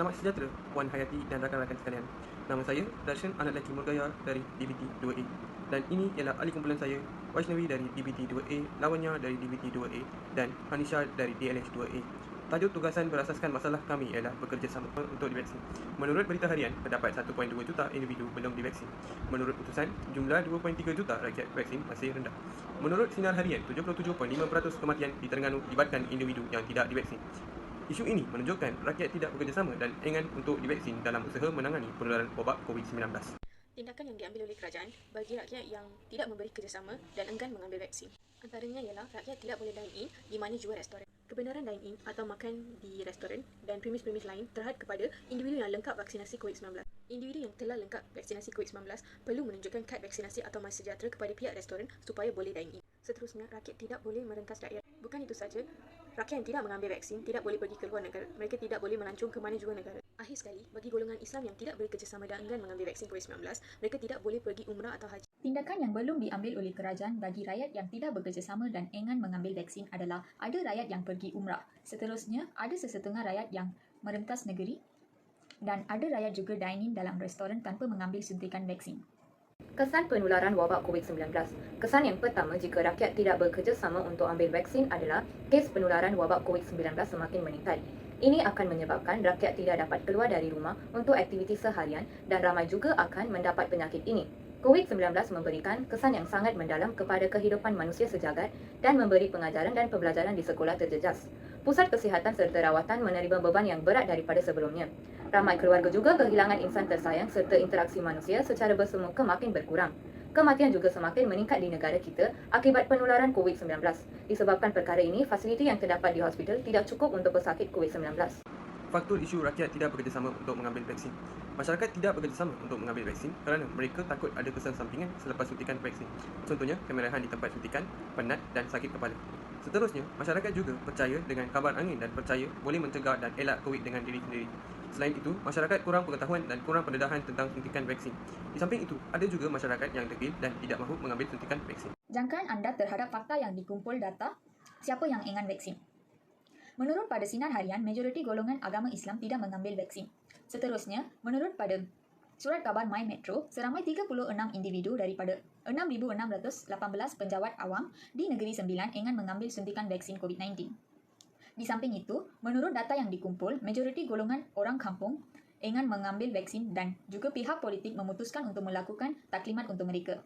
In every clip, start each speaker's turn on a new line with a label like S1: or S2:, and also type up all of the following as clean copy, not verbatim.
S1: Selamat sejahtera Puan Hayati dan rakan-rakan sekalian. Nama saya Darshan Anak Lelaki Murgaya dari DBT 2A. Dan ini ialah ahli kumpulan saya, Vaishnavi dari DBT 2A, Lawanya dari DBT 2A dan Hanisha dari DLH 2A. Tajuk tugasan berasaskan masalah kami ialah bekerjasama untuk divaksin. Menurut berita harian, terdapat 1.2 juta individu belum divaksin. Menurut utusan, jumlah 2.3 juta rakyat vaksin masih rendah. Menurut sinar harian, 77.5% kematian di Terengganu libatkan individu yang tidak divaksin. Isu ini menunjukkan rakyat tidak bekerjasama dan enggan untuk divaksin dalam usaha menangani penularan wabak COVID-19.
S2: Tindakan yang diambil oleh kerajaan bagi rakyat yang tidak memberi kerjasama dan enggan mengambil vaksin. Antaranya ialah rakyat tidak boleh dine-in di mana jua restoran. Kebenaran dine-in atau makan di restoran dan premis-premis lain terhad kepada individu yang lengkap vaksinasi COVID-19. Individu yang telah lengkap vaksinasi COVID-19 perlu menunjukkan kad vaksinasi atau MySejahtera kepada pihak restoran supaya boleh dine-in. Seterusnya, rakyat tidak boleh merentas daerah. Bukan itu saja, rakyat yang tidak mengambil vaksin tidak boleh pergi ke luar negara. Mereka tidak boleh melancong ke mana jua negara. Akhir sekali, bagi golongan Islam yang tidak bekerjasama dan enggan mengambil vaksin COVID-19, mereka tidak boleh pergi umrah atau haji.
S3: Tindakan yang belum diambil oleh kerajaan bagi rakyat yang tidak bekerjasama dan enggan mengambil vaksin adalah ada rakyat yang pergi umrah. Seterusnya, ada sesetengah rakyat yang merentas negeri dan ada rakyat juga dine-in dalam restoran tanpa mengambil suntikan vaksin.
S4: Kesan penularan wabak COVID-19. Kesan yang pertama jika rakyat tidak bekerjasama untuk ambil vaksin adalah kes penularan wabak COVID-19 semakin meningkat. Ini akan menyebabkan rakyat tidak dapat keluar dari rumah untuk aktiviti seharian dan ramai juga akan mendapat penyakit ini. COVID-19 memberikan kesan yang sangat mendalam kepada kehidupan manusia sejagat dan memberi pengajaran dan pembelajaran di sekolah terjejas. Pusat kesihatan serta rawatan menerima beban yang berat daripada sebelumnya. Ramai keluarga juga kehilangan insan tersayang serta interaksi manusia secara bersemuka makin berkurang. Kematian juga semakin meningkat di negara kita akibat penularan COVID-19. Disebabkan perkara ini, fasiliti yang terdapat di hospital tidak cukup untuk pesakit COVID-19.
S1: Faktor isu rakyat tidak bekerjasama untuk mengambil vaksin. Masyarakat tidak bekerjasama untuk mengambil vaksin kerana mereka takut ada kesan sampingan selepas suntikan vaksin. Contohnya, kemerahan di tempat suntikan, penat dan sakit kepala. Seterusnya, masyarakat juga percaya dengan kabar angin dan percaya boleh mencegah dan elak COVID dengan diri sendiri. Selain itu, masyarakat kurang pengetahuan dan kurang pendedahan tentang suntikan vaksin. Di samping itu, ada juga masyarakat yang degil dan tidak mahu mengambil suntikan vaksin.
S3: Jangkaan anda terhadap fakta yang dikumpul data siapa yang enggan vaksin. Menurut pada sinar harian, majoriti golongan agama Islam tidak mengambil vaksin. Seterusnya, menurut pada surat khabar My Metro, seramai 36 individu daripada 6,618 penjawat awam di Negeri Sembilan enggan mengambil suntikan vaksin COVID-19. Di samping itu, menurut data yang dikumpul, majoriti golongan orang kampung enggan mengambil vaksin dan juga pihak politik memutuskan untuk melakukan taklimat untuk mereka.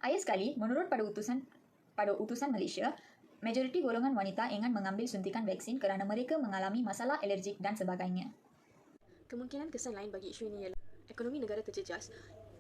S3: Akhir sekali, menurut pada utusan Malaysia, majoriti golongan wanita enggan mengambil suntikan vaksin kerana mereka mengalami masalah alergik dan sebagainya.
S2: Kemungkinan kesan lain bagi isu ini ialah ekonomi negara terjejas.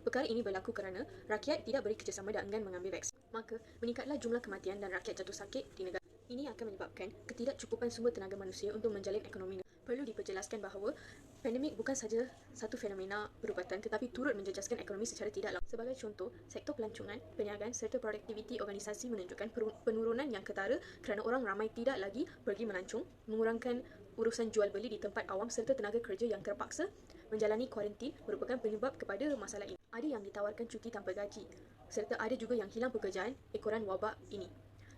S2: Perkara ini berlaku kerana rakyat tidak beri kerjasama dan enggan mengambil vaksin. Maka, meningkatlah jumlah kematian dan rakyat jatuh sakit di negara. Ini akan menyebabkan ketidakcukupan sumber tenaga manusia untuk menjalin ekonomi. Perlu diperjelaskan bahawa pandemik bukan sahaja satu fenomena perubatan tetapi turut menjejaskan ekonomi secara tidak langsung. Sebagai contoh, sektor pelancongan, perniagaan serta produktiviti organisasi menunjukkan penurunan yang ketara kerana orang ramai tidak lagi pergi melancong, mengurangkan urusan jual beli di tempat awam serta tenaga kerja yang terpaksa menjalani kuarantin merupakan penyebab kepada masalah ini. Ada yang ditawarkan cuti tanpa gaji serta ada juga yang hilang pekerjaan ekoran wabak ini.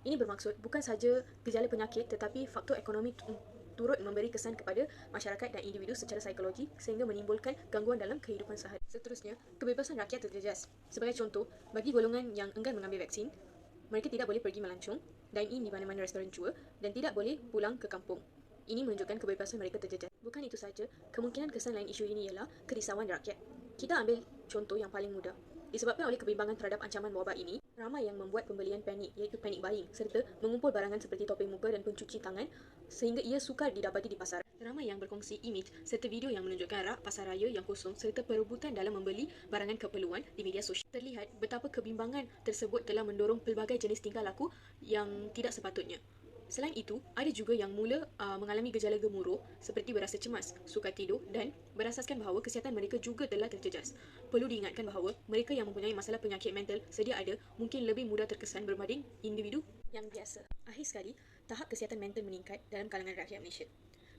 S2: Ini bermaksud bukan sahaja gejala penyakit tetapi faktor ekonomi turut memberi kesan kepada masyarakat dan individu secara psikologi sehingga menimbulkan gangguan dalam kehidupan sehari. Seterusnya, kebebasan rakyat terjejas. Sebagai contoh, bagi golongan yang enggan mengambil vaksin, mereka tidak boleh pergi melancong, dine-in di mana-mana restoran jua dan tidak boleh pulang ke kampung. Ini menunjukkan kebebasan mereka terjejas. Bukan itu saja, kemungkinan kesan lain isu ini ialah kerisauan rakyat. Kita ambil contoh yang paling mudah. Disebabkan oleh kebimbangan terhadap ancaman wabak ini, ramai yang membuat pembelian panik iaitu panic buying serta mengumpul barangan seperti topeng muka dan pencuci tangan sehingga ia sukar didapati di pasaran. Ramai yang berkongsi imej serta video yang menunjukkan rak pasar raya yang kosong serta perebutan dalam membeli barangan keperluan di media sosial. Terlihat betapa kebimbangan tersebut telah mendorong pelbagai jenis tingkah laku yang tidak sepatutnya. Selain itu, ada juga yang mula mengalami gejala gemuruh seperti berasa cemas, sukar tidur dan berasaskan bahawa kesihatan mereka juga telah terjejas. Perlu diingatkan bahawa mereka yang mempunyai masalah penyakit mental sedia ada mungkin lebih mudah terkesan berbanding individu yang biasa. Akhir sekali, tahap kesihatan mental meningkat dalam kalangan rakyat Malaysia.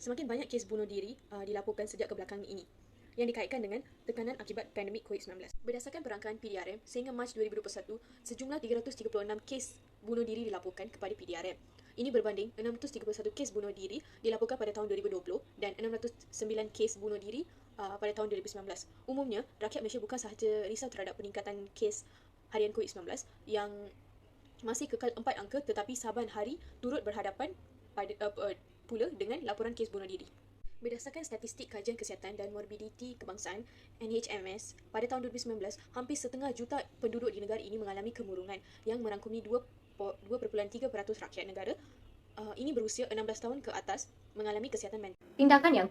S2: Semakin banyak kes bunuh diri dilaporkan sejak kebelakangan ini yang dikaitkan dengan tekanan akibat pandemik COVID-19. Berdasarkan perangkaan PDRM, sehingga Mac 2021, sejumlah 336 kes bunuh diri dilaporkan kepada PDRM. Ini berbanding 631 kes bunuh diri dilaporkan pada tahun 2020 dan 609 kes bunuh diri pada tahun 2019. Umumnya, rakyat Malaysia bukan sahaja risau terhadap peningkatan kes harian COVID-19 yang masih kekal 4 angka, tetapi saban hari turut berhadapan pula dengan laporan kes bunuh diri. Berdasarkan statistik Kajian Kesihatan dan Morbiditi Kebangsaan NHMS, pada tahun 2019, hampir 1,5 juta penduduk di negara ini mengalami kemurungan yang merangkumi 2.3% rakyat negara ini berusia 16 tahun ke atas mengalami kesihatan mental.
S4: Tindakan yang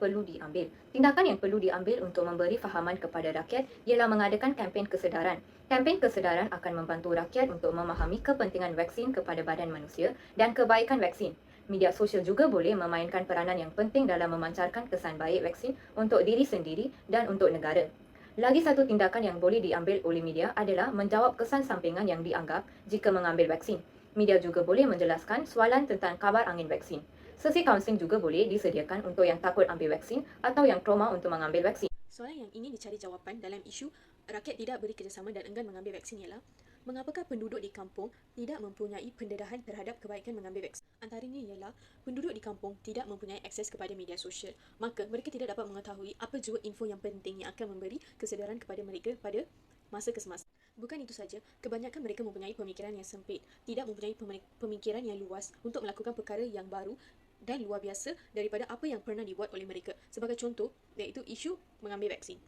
S4: perlu diambil untuk memberi fahaman kepada rakyat ialah mengadakan kempen kesedaran. Kempen kesedaran akan membantu rakyat untuk memahami kepentingan vaksin kepada badan manusia dan kebaikan vaksin. Media sosial juga boleh memainkan peranan yang penting dalam memancarkan kesan baik vaksin untuk diri sendiri dan untuk negara. Lagi satu tindakan yang boleh diambil oleh media adalah menjawab kesan sampingan yang dianggap jika mengambil vaksin. Media juga boleh menjelaskan soalan tentang kabar angin vaksin. Sesi kaunseling juga boleh disediakan untuk yang takut ambil vaksin atau yang trauma untuk mengambil vaksin.
S2: Soalan yang ingin dicari jawapan dalam isu rakyat tidak beri kerjasama dan enggan mengambil vaksin ialah mengapakah penduduk di kampung tidak mempunyai pendedahan terhadap kebaikan mengambil vaksin? Antaranya ialah penduduk di kampung tidak mempunyai akses kepada media sosial. Maka mereka tidak dapat mengetahui apa jua info yang penting yang akan memberi kesedaran kepada mereka pada masa ke semasa. Bukan itu saja, kebanyakan mereka mempunyai pemikiran yang sempit, tidak mempunyai pemikiran yang luas untuk melakukan perkara yang baru dan luar biasa daripada apa yang pernah dibuat oleh mereka. Sebagai contoh, iaitu isu mengambil vaksin.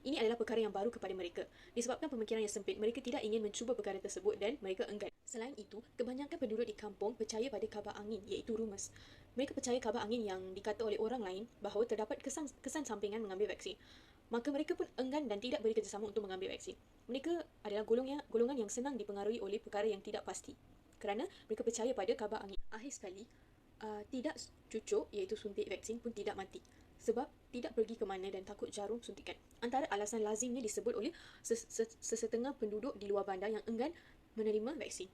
S2: Ini adalah perkara yang baru kepada mereka. Disebabkan pemikiran yang sempit, mereka tidak ingin mencuba perkara tersebut dan mereka enggan. Selain itu, kebanyakan penduduk di kampung percaya pada kabar angin, iaitu rumours. Mereka percaya kabar angin yang dikata oleh orang lain bahawa terdapat kesan sampingan mengambil vaksin. Maka mereka pun enggan dan tidak beri kerjasama untuk mengambil vaksin. Mereka adalah golongan yang senang dipengaruhi oleh perkara yang tidak pasti kerana mereka percaya pada kabar angin. Akhir sekali, tidak cucuk iaitu suntik vaksin pun tidak mati sebab tidak pergi ke mana dan takut jarum suntikan. Antara alasan lazimnya disebut oleh sesetengah penduduk di luar bandar yang enggan menerima vaksin.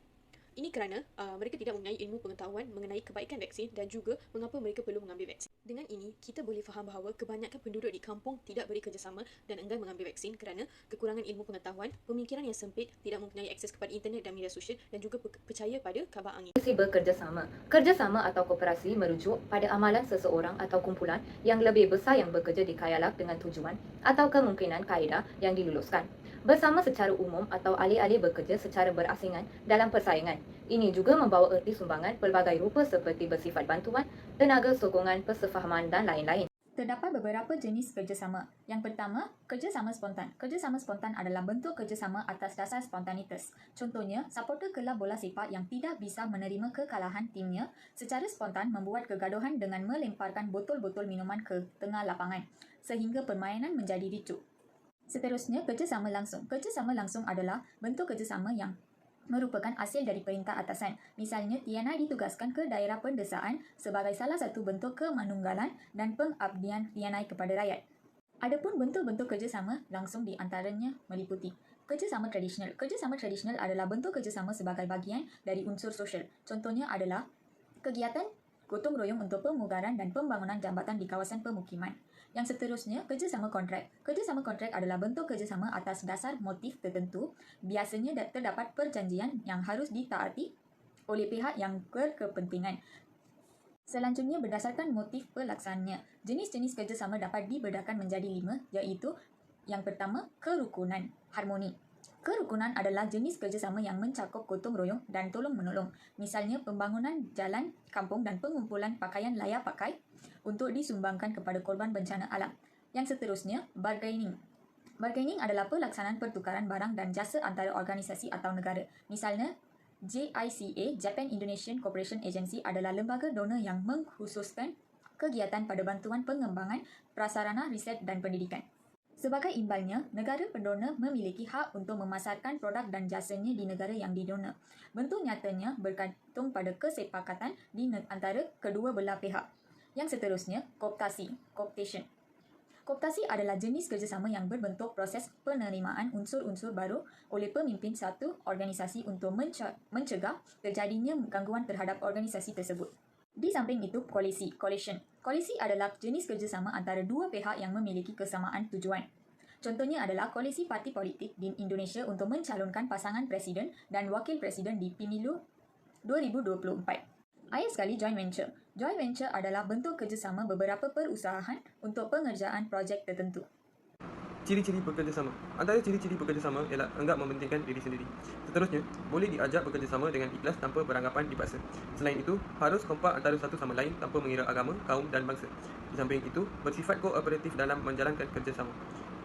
S2: Ini kerana mereka tidak mempunyai ilmu pengetahuan mengenai kebaikan vaksin dan juga mengapa mereka perlu mengambil vaksin. Dengan ini, kita boleh faham bahawa kebanyakan penduduk di kampung tidak beri kerjasama dan enggan mengambil vaksin kerana kekurangan ilmu pengetahuan, pemikiran yang sempit, tidak mempunyai akses kepada internet dan media sosial dan juga percaya pada kabar angin.
S4: Bekerjasama. Kerjasama atau koperasi merujuk pada amalan seseorang atau kumpulan yang lebih besar yang bekerja di khayalak dengan tujuan atau kemungkinan kaedah yang diluluskan. Bersama secara umum atau alih-alih bekerja secara berasingan dalam persaingan. Ini juga membawa erti sumbangan pelbagai rupa seperti bersifat bantuan, tenaga sokongan, persefahaman dan lain-lain.
S3: Terdapat beberapa jenis kerjasama. Yang pertama, kerjasama spontan. Kerjasama spontan adalah bentuk kerjasama atas dasar spontanitas. Contohnya, supporter kelab bola sepak yang tidak bisa menerima kekalahan timnya secara spontan membuat kegaduhan dengan melemparkan botol-botol minuman ke tengah lapangan sehingga permainan menjadi ricuh. Seterusnya, kerjasama langsung. Kerjasama langsung adalah bentuk kerjasama yang merupakan hasil dari perintah atasan. Misalnya, TNI ditugaskan ke daerah pendesaan sebagai salah satu bentuk kemanunggalan dan pengabdian TNI kepada rakyat. Adapun bentuk-bentuk kerjasama langsung di antaranya meliputi kerjasama tradisional. Kerjasama tradisional adalah bentuk kerjasama sebagai bahagian dari unsur sosial. Contohnya adalah kegiatan gotong royong untuk pemugaran dan pembangunan jambatan di kawasan pemukiman. Yang seterusnya, kerjasama kontrak. Kerjasama kontrak adalah bentuk kerjasama atas dasar motif tertentu. Biasanya terdapat perjanjian yang harus ditaati oleh pihak yang berkepentingan. Selanjutnya, berdasarkan motif pelaksanaannya. Jenis-jenis kerjasama dapat dibedakan menjadi 5, iaitu yang pertama, kerukunan, harmoni. Kerukunan adalah jenis kerjasama yang mencakup gotong royong dan tolong-menolong. Misalnya, pembangunan jalan kampung dan pengumpulan pakaian layak pakai untuk disumbangkan kepada korban bencana alam. Yang seterusnya, bargaining. Bargaining adalah pelaksanaan pertukaran barang dan jasa antara organisasi atau negara. Misalnya, JICA, Japan Indonesian Cooperation Agency adalah lembaga donor yang mengkhususkan kegiatan pada bantuan pengembangan prasarana riset dan pendidikan. Sebagai imbalnya, negara pendonor memiliki hak untuk memasarkan produk dan jasanya di negara yang didonor. Bentuk nyatanya bergantung pada kesepakatan di antara kedua belah pihak. Yang seterusnya, kooptasi, cooptation. Kooptasi adalah jenis kerjasama yang berbentuk proses penerimaan unsur-unsur baru oleh pemimpin satu organisasi untuk mencegah terjadinya gangguan terhadap organisasi tersebut. Di samping itu, koalisi, coalition. Koalisi adalah jenis kerjasama antara dua pihak yang memiliki kesamaan tujuan. Contohnya adalah koalisi parti politik di Indonesia untuk mencalonkan pasangan presiden dan wakil presiden di pemilu 2024. Akhir sekali, joint venture. Joint venture adalah bentuk kerjasama beberapa perusahaan untuk pengerjaan projek tertentu.
S1: Ciri-ciri bekerjasama. Antara ciri-ciri bekerjasama ialah enggak mementingkan diri sendiri. Seterusnya, boleh diajak bekerjasama dengan ikhlas tanpa beranggapan dipaksa. Selain itu, harus kompak antara satu sama lain tanpa mengira agama, kaum dan bangsa. Di samping itu, bersifat kooperatif dalam menjalankan kerjasama.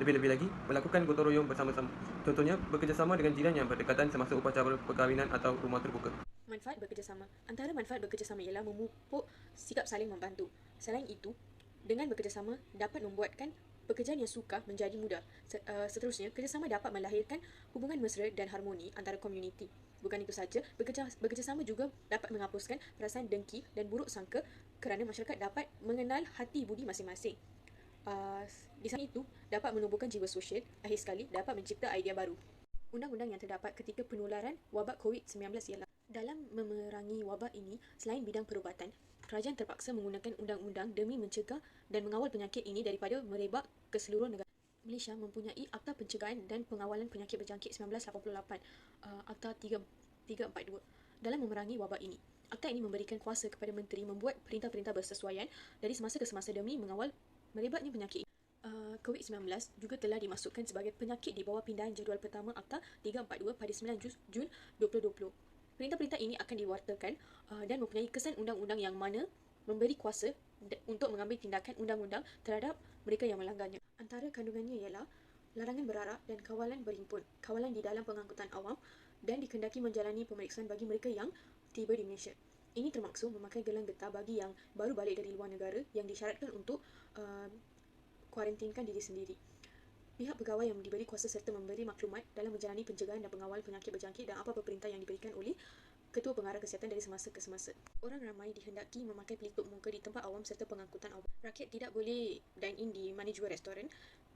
S1: Lebih-lebih lagi, melakukan gotong royong bersama-sama. Contohnya, bekerjasama dengan jiran yang berdekatan semasa upacara perkahwinan atau rumah terbuka.
S2: Manfaat bekerjasama. Antara manfaat bekerjasama ialah memupuk sikap saling membantu. Selain itu, dengan bekerjasama dapat membuatkan pekerjaan yang sukar menjadi mudah. Seterusnya, kerjasama dapat melahirkan hubungan mesra dan harmoni antara komuniti. Bukan itu saja, bekerjasama juga dapat menghapuskan perasaan dengki dan buruk sangka kerana masyarakat dapat mengenal hati budi masing-masing. Di samping itu, dapat menumbuhkan jiwa sosial. Akhir sekali, dapat mencipta idea baru. Undang-undang yang terdapat ketika penularan wabak COVID-19 ialah dalam memerangi wabak ini, selain bidang perubatan, kerajaan terpaksa menggunakan undang-undang demi mencegah dan mengawal penyakit ini daripada merebak ke seluruh negara. Malaysia mempunyai Akta Pencegahan dan Pengawalan Penyakit Berjangkit 1988, Akta 342, dalam memerangi wabak ini. Akta ini memberikan kuasa kepada menteri membuat perintah-perintah bersesuaian dari semasa ke semasa demi mengawal merebaknya penyakit ini. COVID-19 juga telah dimasukkan sebagai penyakit di bawah pindahan jadual pertama Akta 342 pada 9 Jun 2020. Perintah-perintah ini akan diwartakan dan mempunyai kesan undang-undang yang mana memberi kuasa untuk mengambil tindakan undang-undang terhadap mereka yang melanggarnya. Antara kandungannya ialah larangan berarak dan kawalan berhimpun, kawalan di dalam pengangkutan awam dan dikendaki menjalani pemeriksaan bagi mereka yang tiba di Malaysia. Ini termaksud memakai gelang getah bagi yang baru balik dari luar negara yang disyaratkan untuk kuarantinkan diri sendiri. Pihak pegawai yang diberi kuasa serta memberi maklumat dalam menjalani pencegahan dan pengawal penyakit berjangkit dan apa-apa perintah yang diberikan oleh Ketua Pengarah Kesihatan dari semasa ke semasa. Orang ramai dihendaki memakai pelitup muka di tempat awam serta pengangkutan awam. Rakyat tidak boleh dine-in di mana jua restoran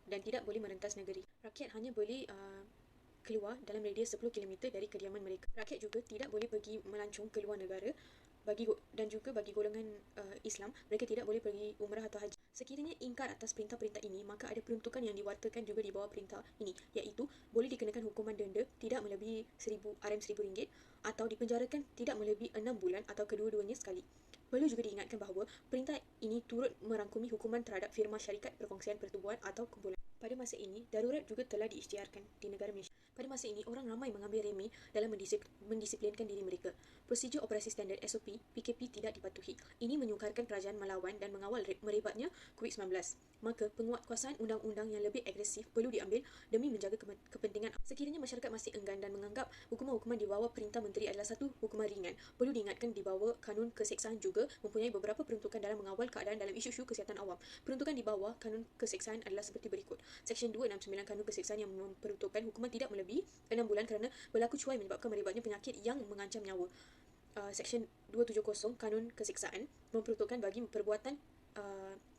S2: dan tidak boleh merentas negeri. Rakyat hanya boleh keluar dalam radius 10 km dari kediaman mereka. Rakyat juga tidak boleh pergi melancong ke luar negara dan juga bagi golongan Islam, mereka tidak boleh pergi umrah atau haji. Sekiranya ingkar atas perintah-perintah ini, maka ada peruntukan yang diwartakan juga di bawah perintah ini, iaitu boleh dikenakan hukuman denda tidak melebihi RM1,000 atau dipenjarakan tidak melebihi 6 bulan atau kedua-duanya sekali. Perlu juga diingatkan bahawa perintah ini turut merangkumi hukuman terhadap firma syarikat perkongsian pertubuhan atau kumpulan. Pada masa ini, darurat juga telah diisytiharkan di negara Malaysia. Pada masa ini, orang ramai mengambil remeh dalam mendisiplinkan diri mereka. Prosedur operasi standard SOP PKP tidak dipatuhi. Ini menyukarkan kerajaan melawan dan mengawal merebaknya COVID-19. Maka, penguatkuasaan undang-undang yang lebih agresif perlu diambil demi menjaga kepentingan. Sekiranya masyarakat masih enggan dan menganggap hukuman-hukuman di bawah perintah menteri adalah satu hukuman ringan, perlu diingatkan di bawah kanun keseksaan juga mempunyai beberapa peruntukan dalam mengawal keadaan dalam isu-isu kesihatan awam. Peruntukan di bawah kanun keseksaan adalah seperti berikut. Seksyen 269 kanun keseksaan yang memperuntukkan hukuman tidak melebihi 6 bulan kerana berlaku cuai menyebabkan merebaknya penyakit yang mengancam nyawa. Seksyen 270 kanun keseksaan memperuntukkan bagi perbuatan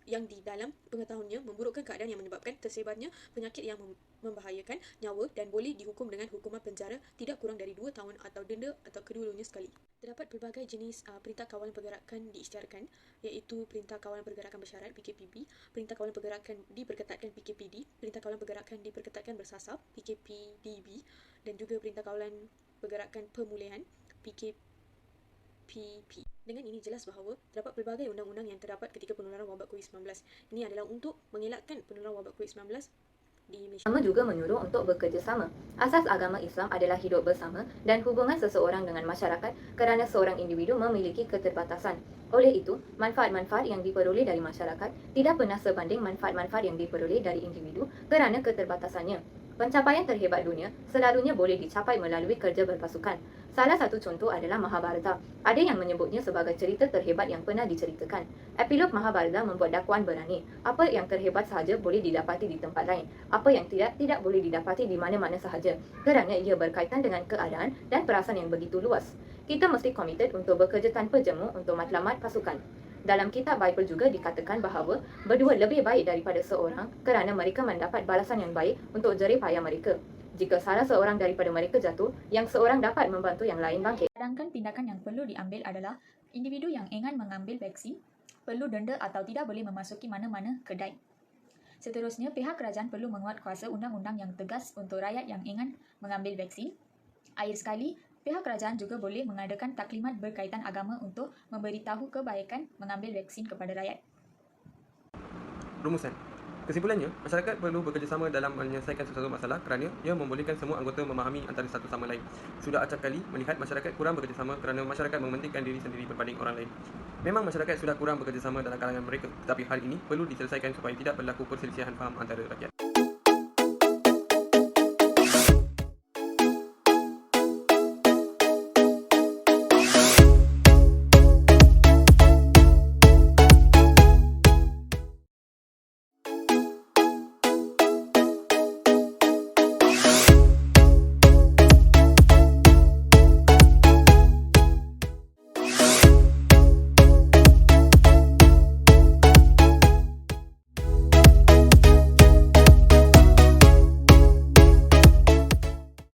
S2: yang di dalam pengetahuannya memburukkan keadaan yang menyebabkan tersebarnya penyakit yang membahayakan nyawa dan boleh dihukum dengan hukuman penjara tidak kurang dari 2 tahun atau denda atau kedua-duanya sekali. Terdapat pelbagai jenis perintah kawalan pergerakan diisytiharkan, iaitu Perintah Kawalan Pergerakan Bersyarat PKPB, Perintah Kawalan Pergerakan Diperketatkan PKPD, Perintah Kawalan Pergerakan Diperketatkan Bersasar PKPDB dan juga Perintah Kawalan Pergerakan Pemulihan PKPP. Dengan ini jelas bahawa terdapat pelbagai undang-undang yang terdapat ketika penularan wabak COVID-19. Ini adalah untuk mengelakkan penularan wabak COVID-19 di Malaysia.
S4: Agama juga menyuruh untuk bekerjasama. Asas agama Islam adalah hidup bersama dan hubungan seseorang dengan masyarakat kerana seorang individu memiliki keterbatasan. Oleh itu, manfaat-manfaat yang diperoleh dari masyarakat tidak pernah sebanding manfaat-manfaat yang diperoleh dari individu kerana keterbatasannya. Pencapaian terhebat dunia selalunya boleh dicapai melalui kerja berpasukan. Salah satu contoh adalah Mahabharata. Ada yang menyebutnya sebagai cerita terhebat yang pernah diceritakan. Epilog Mahabharata membuat dakwaan berani. Apa yang terhebat sahaja boleh didapati di tempat lain. Apa yang tidak boleh didapati di mana-mana sahaja. Kerana ia berkaitan dengan keadaan dan perasaan yang begitu luas. Kita mesti komited untuk bekerja tanpa jemu untuk matlamat pasukan. Dalam kitab Bible juga dikatakan bahawa berdua lebih baik daripada seorang kerana mereka mendapat balasan yang baik untuk jerih payah mereka. Jika salah seorang daripada mereka jatuh, yang seorang dapat membantu yang lain bangkit.
S3: Sedangkan tindakan yang perlu diambil adalah individu yang enggan mengambil vaksin perlu denda atau tidak boleh memasuki mana-mana kedai. Seterusnya, pihak kerajaan perlu menguatkuasa undang-undang yang tegas untuk rakyat yang enggan mengambil vaksin. Akhir sekali, Pihak kerajaan juga boleh mengadakan taklimat berkaitan agama untuk memberitahu kebaikan mengambil vaksin kepada rakyat.
S1: Rumusan. Kesimpulannya, masyarakat perlu bekerjasama dalam menyelesaikan sesuatu masalah kerana ia membolehkan semua anggota memahami antara satu sama lain. Sudah acap kali melihat masyarakat kurang bekerjasama kerana masyarakat mementingkan diri sendiri berbanding orang lain. Memang masyarakat sudah kurang bekerjasama dalam kalangan mereka, tetapi hal ini perlu diselesaikan supaya tidak berlaku perselisihan faham antara rakyat.